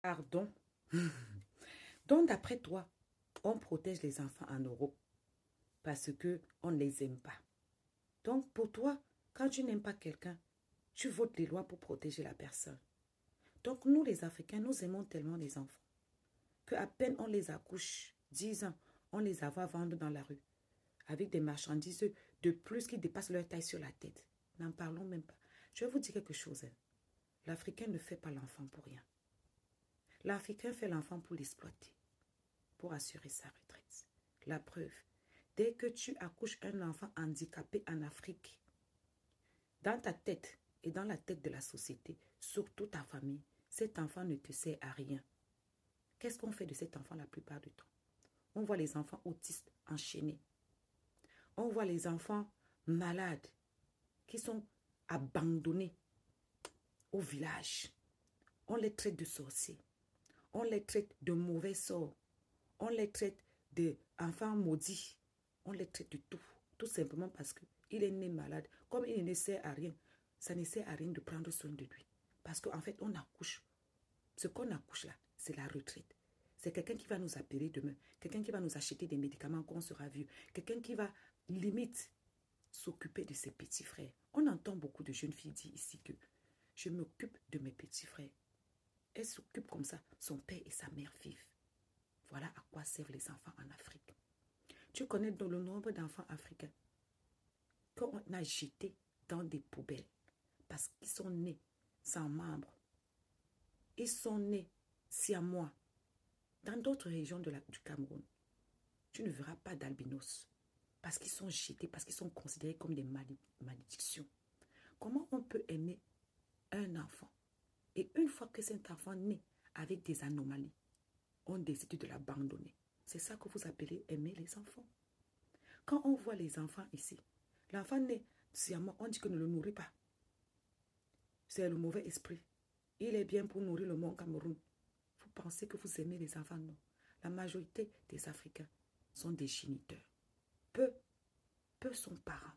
Pardon. Donc, d'après toi, on protège les enfants en Europe parce qu'on ne les aime pas. Donc, pour toi, quand tu n'aimes pas quelqu'un, tu votes les lois pour protéger la personne. Donc, nous, les Africains, nous aimons tellement les enfants qu'à peine on les accouche, 10 ans, on les a à vendre dans la rue avec des marchandises de plus qui dépassent leur taille sur la tête. N'en parlons même pas. Je vais vous dire quelque chose. L'Africain ne fait pas l'enfant pour rien. L'Africain fait l'enfant pour l'exploiter, pour assurer sa retraite. La preuve, dès que tu accouches un enfant handicapé en Afrique, dans ta tête et dans la tête de la société, surtout ta famille, cet enfant ne te sert à rien. Qu'est-ce qu'on fait de cet enfant la plupart du temps? On voit les enfants autistes enchaînés. On voit les enfants malades qui sont abandonnés au village. On les traite de sorciers. On les traite de mauvais sorts. On les traite d'enfants maudits. On les traite de tout. Tout simplement parce qu'il est né malade. Comme il ne sert à rien, ça ne sert à rien de prendre soin de lui. Parce qu'en fait, on accouche. Ce qu'on accouche là, c'est la retraite. C'est quelqu'un qui va nous appeler demain. Quelqu'un qui va nous acheter des médicaments quand on sera vieux. Quelqu'un qui va limite s'occuper de ses petits frères. On entend beaucoup de jeunes filles dire ici que je m'occupe de mes petits frères. Elle s'occupe comme ça. Son père et sa mère vivent. Voilà à quoi servent les enfants en Afrique. Tu connais le nombre d'enfants africains qu'on a jetés dans des poubelles parce qu'ils sont nés sans membres. Ils sont nés siamois. Dans d'autres régions du Cameroun, tu ne verras pas d'albinos parce qu'ils sont jetés, parce qu'ils sont considérés comme des malédictions. Comment on peut aimer un enfant et une fois que cet enfant naît avec des anomalies, on décide de l'abandonner? C'est ça que vous appelez aimer les enfants. Quand on voit les enfants ici, l'enfant naît sciemment, on dit qu'on ne le nourrit pas. C'est le mauvais esprit. Il est bien pour nourrir le monde Cameroun. Vous pensez que vous aimez les enfants? Non. La majorité des Africains sont des géniteurs. Peu sont parents.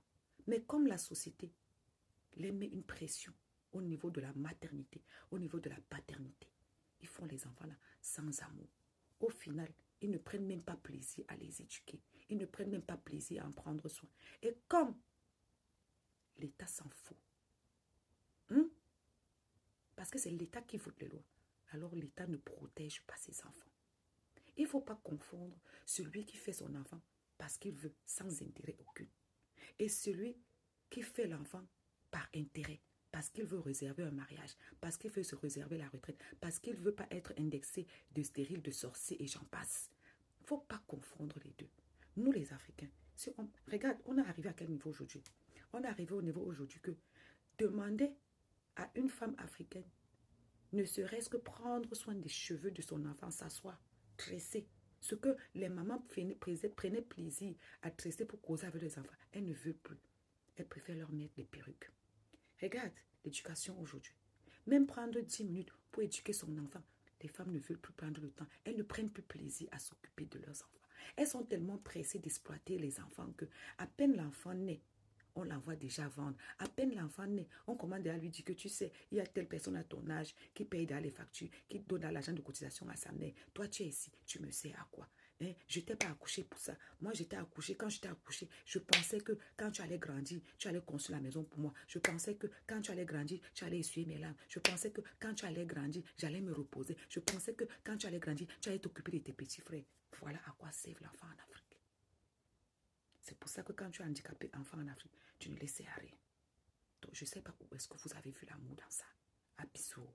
Mais comme la société les met une pression au niveau de la maternité, au niveau de la paternité, ils font les enfants là sans amour. Au final, ils ne prennent même pas plaisir à les éduquer. Ils ne prennent même pas plaisir à en prendre soin. Et comme l'État s'en fout, parce que c'est l'État qui vote les lois, alors l'État ne protège pas ses enfants. Il ne faut pas confondre celui qui fait son enfant parce qu'il veut, sans intérêt aucun, et celui qui fait l'enfant par intérêt, parce qu'il veut réserver un mariage, parce qu'il veut se réserver la retraite, parce qu'il ne veut pas être indexé de stérile, de sorcier et j'en passe. Il ne faut pas confondre les deux. Nous les Africains, regarde, on est arrivé à quel niveau aujourd'hui? On est arrivé au niveau aujourd'hui que demander à une femme africaine, ne serait-ce que prendre soin des cheveux de son enfant, s'asseoir, tresser. Ce que les mamans prenaient plaisir à tresser pour causer avec les enfants, elle ne veut plus. Elle préfère leur mettre des perruques. Regarde l'éducation aujourd'hui. Même prendre 10 minutes pour éduquer son enfant, les femmes ne veulent plus prendre le temps. Elles ne prennent plus plaisir à s'occuper de leurs enfants. Elles sont tellement pressées d'exploiter les enfants que à peine l'enfant naît, on l'envoie déjà vendre. À peine l'enfant naît, on commande à lui dire que tu sais, il y a telle personne à ton âge qui paye dans les factures, qui donne l'argent de cotisation à sa mère. Toi, tu es ici, tu me sais à quoi? Je n'étais pas accouché pour ça. Moi, j'étais accouché. Quand j'étais accouché, je pensais que quand tu allais grandir, tu allais construire la maison pour moi. Je pensais que quand tu allais grandir, tu allais essuyer mes larmes. Je pensais que quand tu allais grandir, j'allais me reposer. Je pensais que quand tu allais grandir, tu allais t'occuper de tes petits frères. Voilà à quoi sert l'enfant en Afrique. C'est pour ça que quand tu es handicapé enfant en Afrique, tu ne le sais à rien. Donc, je ne sais pas où est-ce que vous avez vu l'amour dans ça. À bisous.